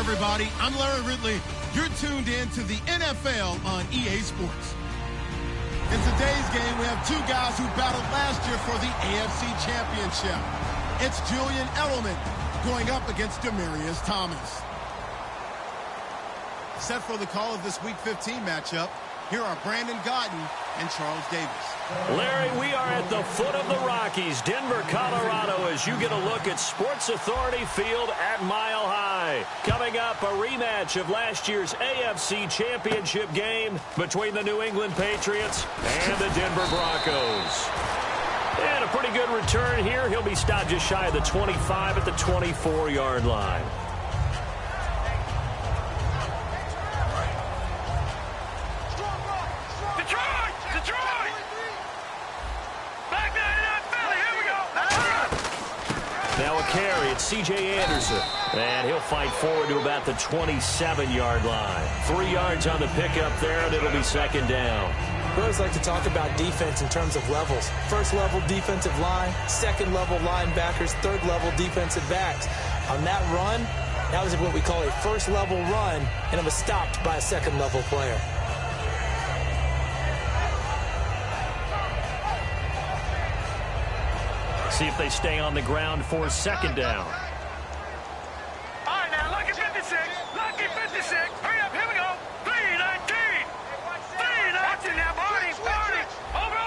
everybody. I'm Larry Ridley. You're tuned in to the NFL on EA Sports. In today's game, we have two guys who battled last year for the AFC Championship. It's Julian Edelman going up against Demaryius Thomas. Set for the call of this Week 15 matchup, here are Brandon Gaudin and Charles Davis. Larry, we are at the foot of the Rockies, Denver, Colorado, as you get a look at Sports Authority Field at Mile High. Coming up, a rematch of last year's AFC Championship game between the New England Patriots and the Denver Broncos. And a pretty good return here. He'll be stopped just shy of the 25 at the 24-yard line. Now a carry, it's C.J. Anderson. And he'll fight forward to about the 27-yard line. 3 yards on the pickup there, and it'll be second down. We always like to talk about defense in terms of levels. First level defensive line, second level linebackers, third level defensive backs. On that run, that was what we call a first level run, and it was stopped by a second level player. See if they stay on the ground for second down. All right, now, lucky 56. Lucky 56. Hurry up, here we go. 319. 319 now, Barney. Over.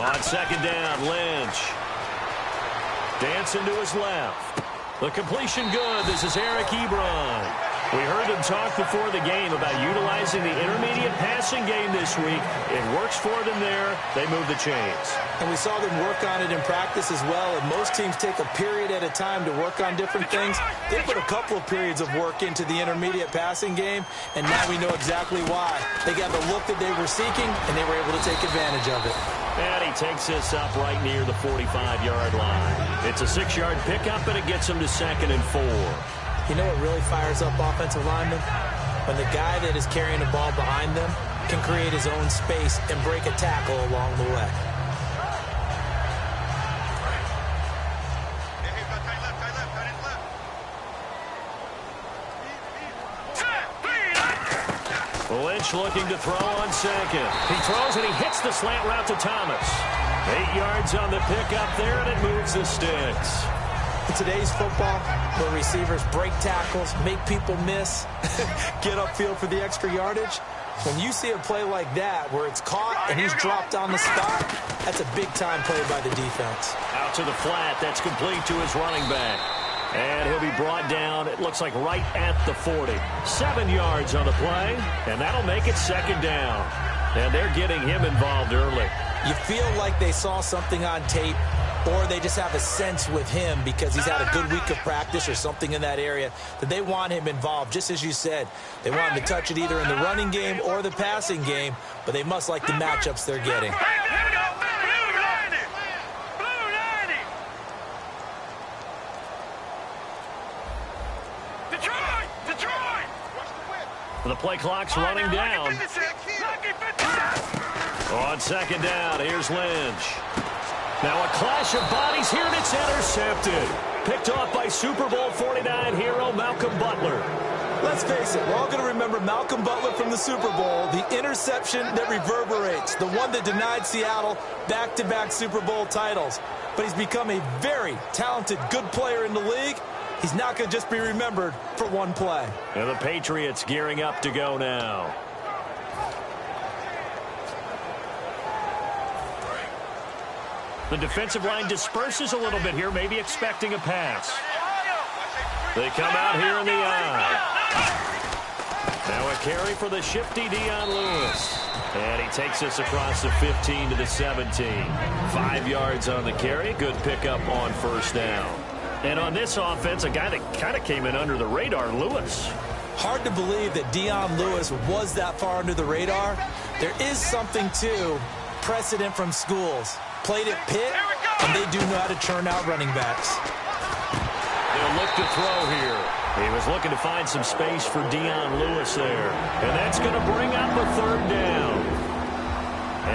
On second down, Lynch. Dancing to his left. The completion good. This is Eric Ebron. We heard them talk before the game about utilizing the intermediate passing game this week. It works for them there. They move the chains. And we saw them work on it in practice as well. And most teams take a period at a time to work on different things. They put a couple of periods of work into the intermediate passing game, and now we know exactly why. They got the look that they were seeking, and they were able to take advantage of it. And he takes this up right near the 45-yard line. It's a 6-yard pickup, and it gets him to 2nd and 4. You know what really fires up offensive linemen? When the guy that is carrying the ball behind them can create his own space and break a tackle along the way. Lynch looking to throw on second. He throws and he hits the slant route to Thomas. 8 yards on the pickup there, and it moves the sticks. In today's football, where receivers break tackles, make people miss, get upfield for the extra yardage, when you see a play like that where it's caught and he's dropped on the spot, that's a big-time play by the defense. Out to the flat. That's complete to his running back. And he'll be brought down, it looks like right at the 40. 7 yards on the play, and that'll make it second down. And they're getting him involved early. You feel like they saw something on tape, or they just have a sense with him because he's had a good week of practice or something in that area that they want him involved. Just as you said, they want him to touch it either in the running game or the passing game, but they must like the matchups they're getting. The play clock's running down. On second down, here's Lynch. Now a clash of bodies here, and it's intercepted. Picked off by Super Bowl 49 hero Malcolm Butler. Let's face it, we're all going to remember Malcolm Butler from the Super Bowl, the interception that reverberates, the one that denied Seattle back-to-back Super Bowl titles. But he's become a very talented, good player in the league. He's not going to just be remembered for one play. And the Patriots gearing up to go now. The defensive line disperses a little bit here, maybe expecting a pass. They come out here in the eye. Now a carry for the shifty Dion Lewis. And he takes this across the 15 to the 17. 5 yards on the carry. Good pickup on first down. And on this offense, a guy that kind of came in under the radar, Lewis. Hard to believe that Dion Lewis was that far under the radar. There is something to precedent from schools. Played at Pitt, and they do know how to churn out running backs. They'll look to throw here. He was looking to find some space for Dion Lewis there. And that's going to bring up a third down.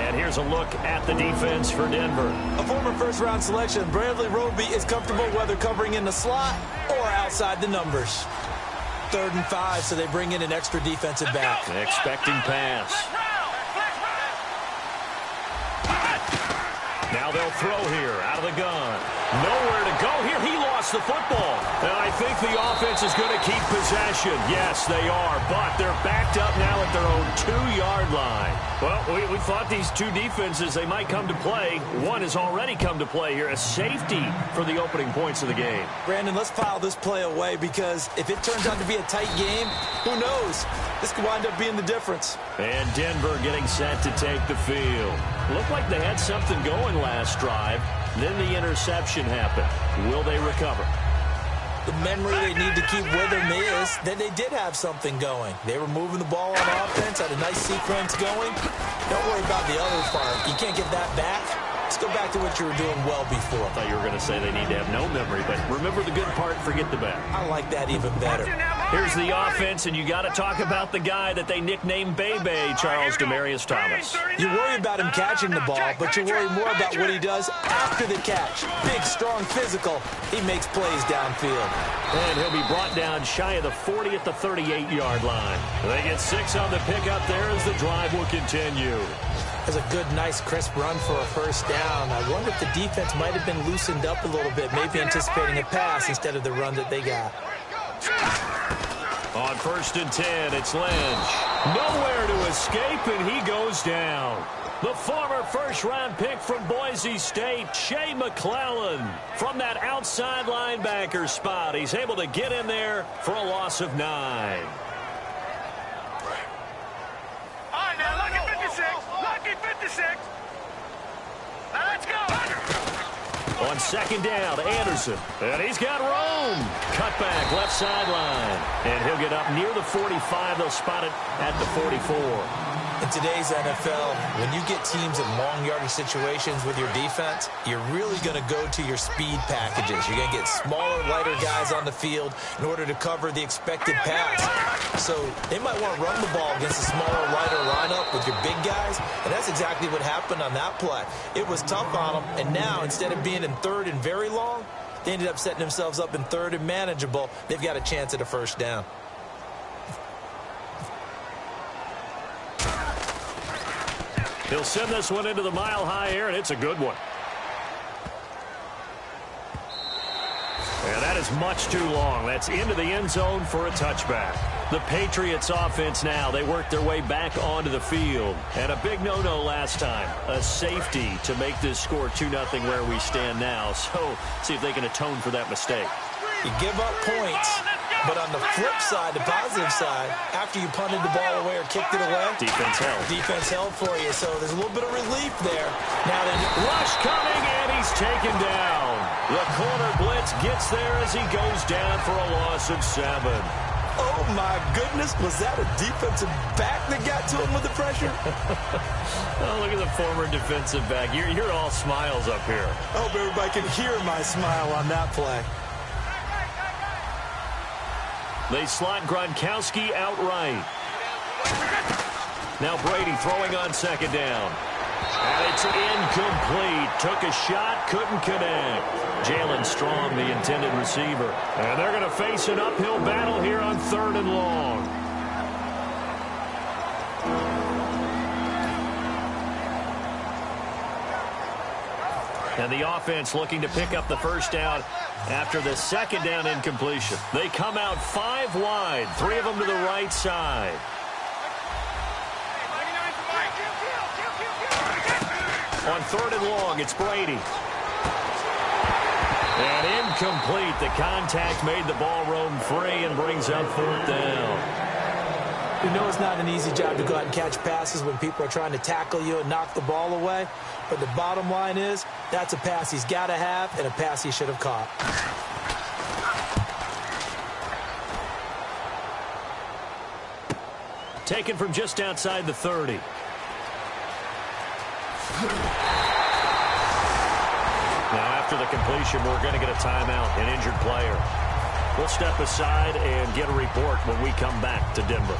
And here's a look at the defense for Denver. A former first-round selection, Bradley Roby is comfortable whether covering in the slot or outside the numbers. 3rd and 5, so they bring in an extra defensive back. Expecting pass. Now they'll throw here out of the gun. Nowhere to go here. He lost the football. And I think the offense is going to keep possession. Yes, they are, but they're backed up now at their own 2-yard line. Well, we thought these two defenses, they might come to play. One has already come to play here. A safety for the opening points of the game. Brandon, let's file this play away because if it turns out to be a tight game, who knows? This could wind up being the difference. And Denver getting set to take the field. Looked like they had something going last drive. Then the interception happened. Will they recover? The memory they need to keep with them is that they did have something going. They were moving the ball on offense, had a nice sequence going. Don't worry about the other part. You can't get that back. Let's go back to what you were doing well before. I thought you were going to say they need to have no memory, but remember the good part, forget the bad. I like that even better. Here's the offense, and you got to talk about the guy that they nicknamed Bebe, Charles Demarius Thomas. You worry about him catching the ball, but you worry more about what he does after the catch. Big, strong, physical. He makes plays downfield. And he'll be brought down shy of the 40 at the 38-yard line. They get 6 on the pickup there as the drive will continue. Has a good, nice, crisp run for a first down. I wonder if the defense might have been loosened up a little bit, maybe anticipating a pass instead of the run that they got. On 1st and 10, it's Lynch. Nowhere to escape, and he goes down. The former first-round pick from Boise State, Shea McClellan, from that outside linebacker spot. He's able to get in there for a loss of 9. All right, now, lucky 56. Lucky 56. Now, let's go. On 2nd down, Anderson. And he's got room. Cut back, left sideline. And he'll get up near the 45. They'll spot it at the 44. In today's NFL, when you get teams in long yardage situations with your defense, you're really going to go to your speed packages. You're going to get smaller, lighter guys on the field in order to cover the expected pass. So they might want to run the ball against a smaller, lighter lineup with your big guys, and that's exactly what happened on that play. It was tough on them, and now instead of being in 3rd and very long, they ended up setting themselves up in 3rd and manageable. They've got a chance at a first down. He'll send this one into the mile-high air, and it's a good one. And that is much too long. That's into the end zone for a touchback. The Patriots offense now, they work their way back onto the field. And a big no-no last time, a safety to make this score 2-0 where we stand now. So see if they can atone for that mistake. You give up points, but on the flip side, the positive side, after you punted the ball away or kicked it away, defense held. Defense held for you, so there's a little bit of relief there. Now they rush coming, and he's taken down. The corner blitz gets there as he goes down for a loss of 7. Oh, my goodness. Was that a defensive back that got to him with the pressure? Oh, look at the former defensive back. You're all smiles up here. I hope everybody can hear my smile on that play. They slot Gronkowski outright. Now Brady throwing on 2nd down. And it's incomplete. Took a shot, couldn't connect. Jalen Strong, the intended receiver. And they're going to face an uphill battle here on 3rd and long. And the offense looking to pick up the first down after the 2nd down incompletion. They come out 5 wide, 3 of them to the right side. On 3rd and long, it's Brady. And incomplete. The contact made the ball roam free and brings up 4th down. You know it's not an easy job to go out and catch passes when people are trying to tackle you and knock the ball away. But the bottom line is, that's a pass he's got to have and a pass he should have caught. Taken from just outside the 30. Now after the completion, we're going to get a timeout, an injured player. We'll step aside and get a report when we come back to Denver.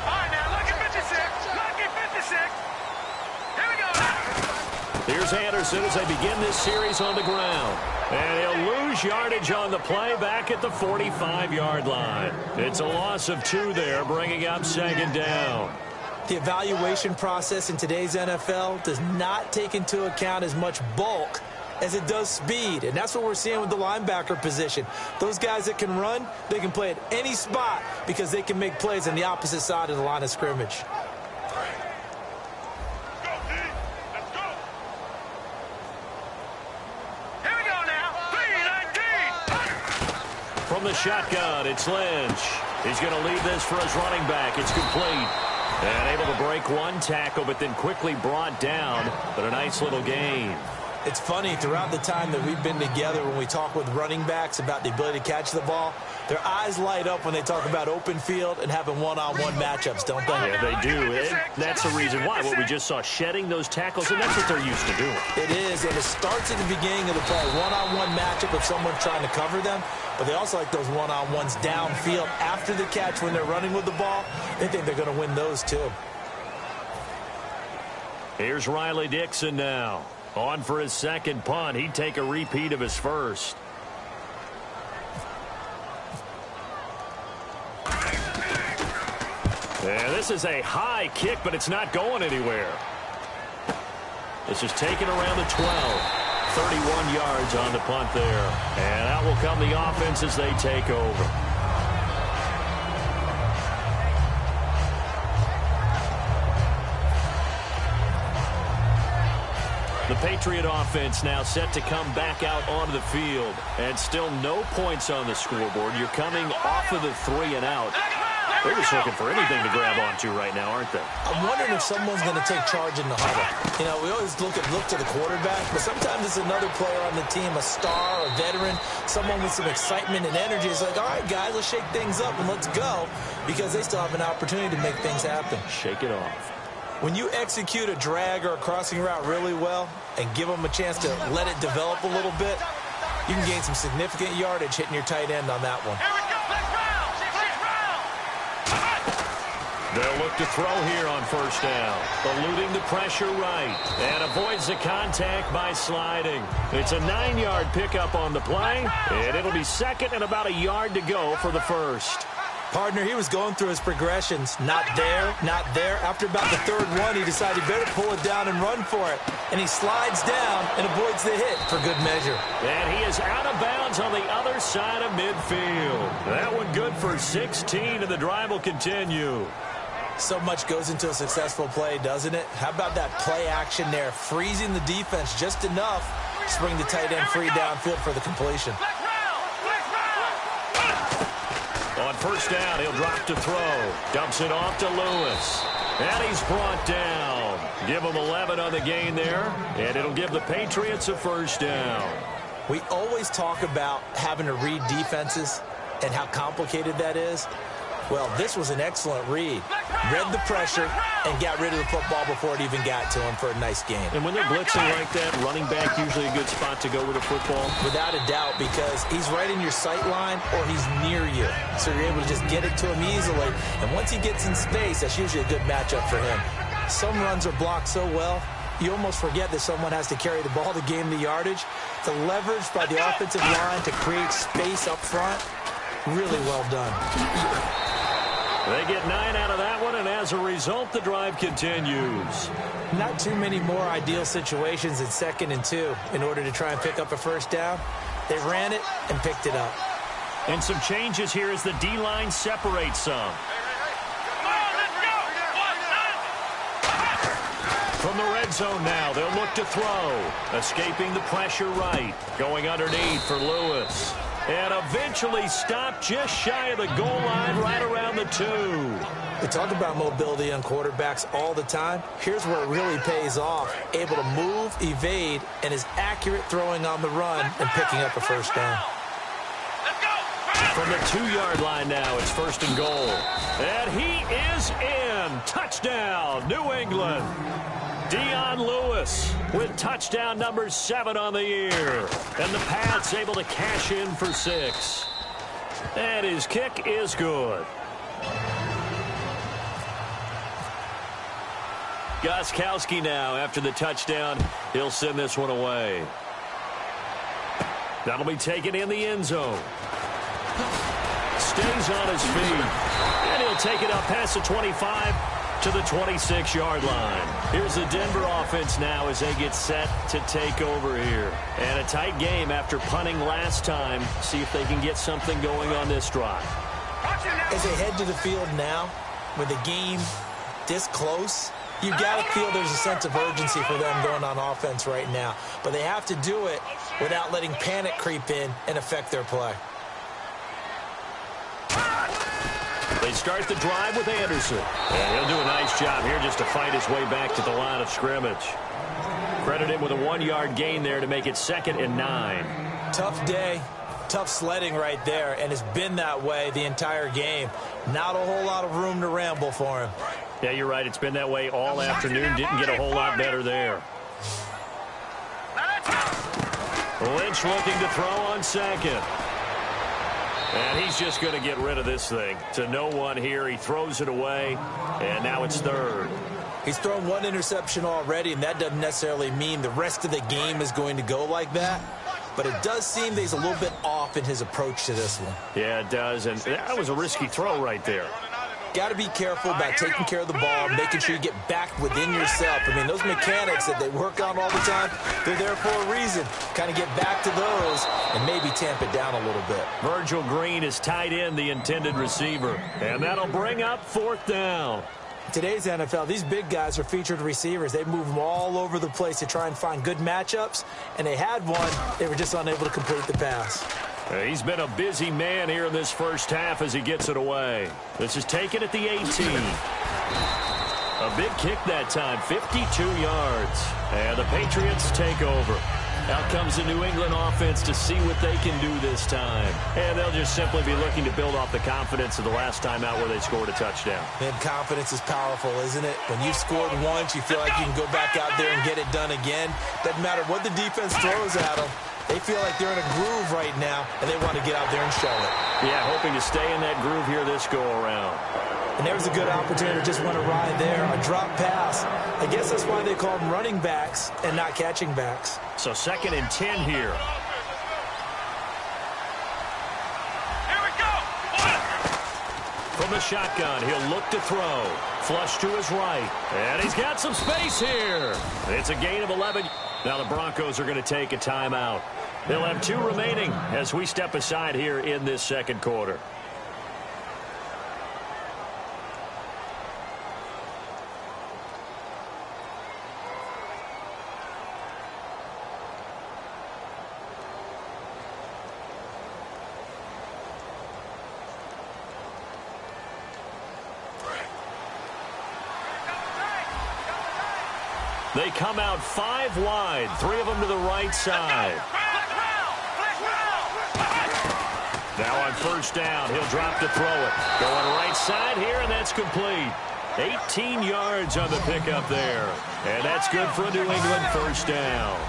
All right, now look at me. Here's Anderson as they begin this series on the ground. And he'll lose yardage on the play back at the 45-yard line. It's a loss of 2 there, bringing up second down. The evaluation process in today's NFL does not take into account as much bulk as it does speed, and that's what we're seeing with the linebacker position. Those guys that can run, they can play at any spot because they can make plays on the opposite side of the line of scrimmage. From the shotgun, it's Lynch. He's going to leave this for his running back. It's complete. And able to break one tackle, but then quickly brought down. But a nice little gain. It's funny, throughout the time that we've been together, when we talk with running backs about the ability to catch the ball, their eyes light up when they talk about open field and having one-on-one matchups, don't they? Yeah, they do. And that's the reason why. What we just saw, shedding those tackles, and that's what they're used to doing. It is, and it starts at the beginning of the play. One-on-one matchup if someone's trying to cover them, but they also like those one-on-ones downfield after the catch when they're running with the ball. They think they're going to win those too. Here's Riley Dixon now. On for his second punt. He'd take a repeat of his first. And this is a high kick, but it's not going anywhere. This is taken around the 12. 31 yards on the punt there. And out will come the offense as they take over. The Patriot offense now set to come back out onto the field. And still no points on the scoreboard. You're coming off of the 3 and out. They're just looking for anything to grab onto right now, aren't they? I'm wondering if someone's going to take charge in the huddle. You know, we always look to the quarterback, but sometimes it's another player on the team, a star, a veteran, someone with some excitement and energy. It's like, all right, guys, let's shake things up and let's go, because they still have an opportunity to make things happen. Shake it off. When you execute a drag or a crossing route really well and give them a chance to let it develop a little bit, you can gain some significant yardage hitting your tight end on that one. They'll look to throw here on first down. Eluding the pressure right. And avoids the contact by sliding. It's a 9-yard pickup on the play. And it'll be second and about a yard to go for the first. Partner, he was going through his progressions. Not there, not there. After about the third one, he decided he better pull it down and run for it. And he slides down and avoids the hit for good measure. And he is out of bounds on the other side of midfield. That one good for 16, and the drive will continue. So much goes into a successful play, doesn't it? How about that play action there, freezing the defense just enough to bring the tight end free downfield for the completion. On first down, he'll drop to throw. Dumps it off to Lewis. And he's brought down. Give him 11 on the gain there, and it'll give the Patriots a first down. We always talk about having to read defenses and how complicated that is. Well, this was an excellent read. Read the pressure and got rid of the football before it even got to him for a nice game. And when they're blitzing like that, running back usually a good spot to go with the football? Without a doubt, because he's right in your sight line or he's near you. So you're able to just get it to him easily. And once he gets in space, that's usually a good matchup for him. Some runs are blocked so well, you almost forget that someone has to carry the ball to gain the yardage. The leverage by the offensive line to create space up front, really well done. They get 9 out of that one, and as a result, the drive continues. Not too many more ideal situations in 2nd and 2 in order to try and pick up a first down. They ran it and picked it up. And some changes here as the D-line separates some. From the red zone now, they'll look to throw. Escaping the pressure right. Going underneath for Lewis. And eventually stopped just shy of the goal line right around the 2. We talk about mobility on quarterbacks all the time. Here's where it really pays off. Able to move, evade, and is accurate throwing on the run and picking up a first down. From the 2-yard line now, it's 1st and goal. And he is in. Touchdown, New England. Dion Lewis with touchdown number 7 on the year. And the Pats able to cash in for 6. And his kick is good. Gostkowski now, after the touchdown, he'll send this one away. That'll be taken in the end zone. Stays on his feet. And he'll take it up past the 25 to the 26-yard line. Here's the Denver offense now as they get set to take over here. And a tight game after punting last time. See if they can get something going on this drive. As they head to the field now, with the game this close, you got to feel there's a sense of urgency for them going on offense right now. But they have to do it without letting panic creep in and affect their play. They start the drive with Anderson. And he'll do a nice job here just to fight his way back to the line of scrimmage. Credit him with a 1-yard gain there to make it 2nd and 9. Tough day, tough sledding right there, and it's been that way the entire game. Not a whole lot of room to ramble for him. Yeah, you're right. It's been that way all afternoon. Didn't get a whole lot better there. Lynch looking to throw on second. And he's just going to get rid of this thing. To no one here. He throws it away, and now it's 3rd. He's thrown 1 interception already, and that doesn't necessarily mean the rest of the game is going to go like that. But it does seem that he's a little bit off in his approach to this one. Yeah, it does, and that was a risky throw right there. Got to be careful about taking care of the ball, making sure you get back within yourself. I mean, those mechanics that they work on all the time, they're there for a reason. Kind of get back to those and maybe tamp it down a little bit. Virgil Green is tight end, the intended receiver. And that'll bring up 4th down. Today's NFL, these big guys are featured receivers. They move them all over the place to try and find good matchups, and they had one. They were just unable to complete the pass. He's been a busy man here in this first half as he gets it away. This is taken at the 18. A big kick that time, 52 yards. And the Patriots take over. Out comes the New England offense to see what they can do this time. And they'll just simply be looking to build off the confidence of the last time out where they scored a touchdown. Man, confidence is powerful, isn't it? When you've scored once, you feel like you can go back out there and get it done again. Doesn't matter what the defense throws at them. They feel like they're in a groove right now, and they want to get out there and show it. Yeah, hoping to stay in that groove here this go-around. And there's a good opportunity to just want to ride there. A drop pass. I guess that's why they call them running backs and not catching backs. So 2nd and 10 here. Here we go. From the shotgun, he'll look to throw. Flush to his right. And he's got some space here. It's a gain of 11. Now the Broncos are going to take a timeout. They'll have 2 remaining as we step aside here in this 2nd quarter. They come out 5 wide, 3 of them to the right side. Now on 1st down, he'll drop to throw it. Going right side here, and that's complete. 18 yards on the pickup there. And that's good for a New England 1st down.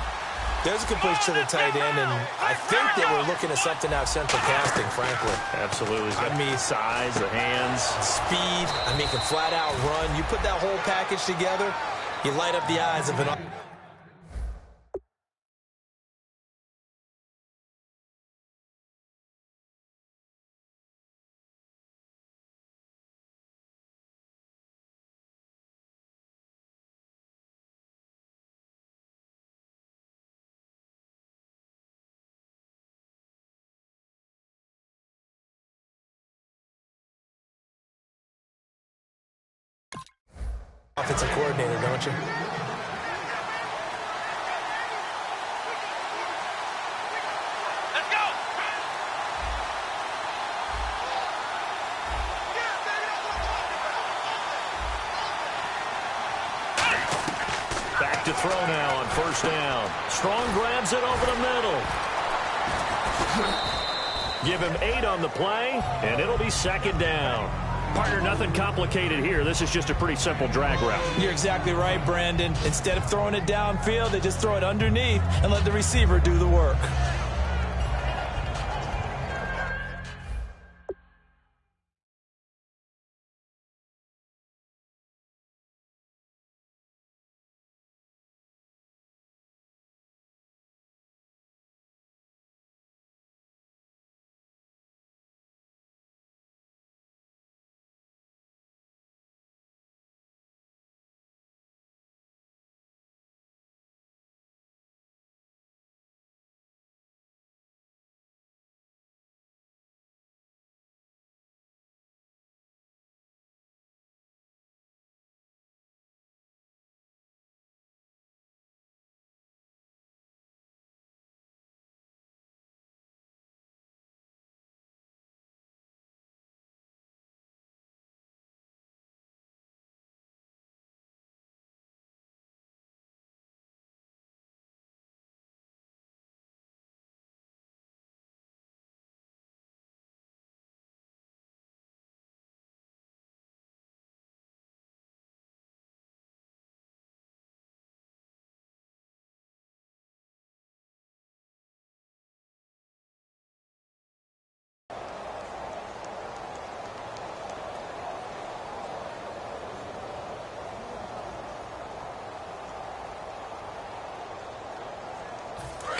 There's a completion to the tight end, and I think they were looking at something out of central casting, frankly. Absolutely. I mean, size, the hands. Speed. I mean, can flat out run. You put that whole package together, you light up the eyes of an offensive coordinator, don't you? Let's go. Back to throw now on 1st down. Strong grabs it over the middle. Give him 8 on the play, and it'll be 2nd down. Partner, nothing complicated here. This is just a pretty simple drag route. You're exactly right, Brandon. Instead of throwing it downfield, they just throw it underneath and let the receiver do the work.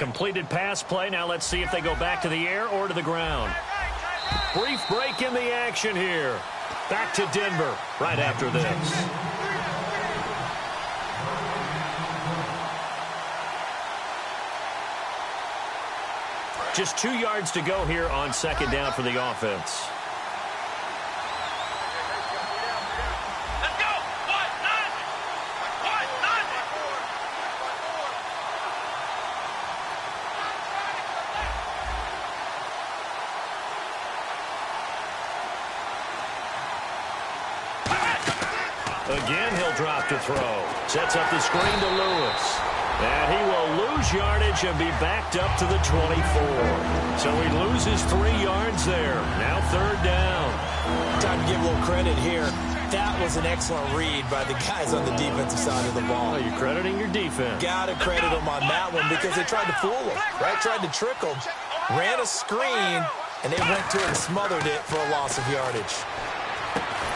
Completed pass play. Now let's see if they go back to the air or to the ground. Brief break in the action here. Back to Denver right after this. Just 2 yards to go here on second down for the offense. Let's go. What? None. What? None. Again, he'll drop to throw. Sets up the screen to Lewis. And he will lose yardage and be backed up to the 24. So he loses 3 yards there. Now third down. Time to give a little credit here. That was an excellent read by the guys on the defensive side of the ball. Oh, you're crediting your defense. Got to credit them on that one because they tried to fool him, right? Tried to trick him. Ran a screen, and they went to it and smothered it for a loss of yardage.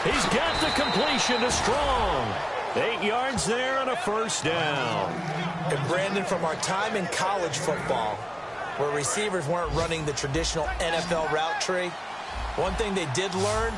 He's got the completion to Strong. 8 yards there and a first down. And Brandon, from our time in college football, where receivers weren't running the traditional NFL route tree, one thing they did learn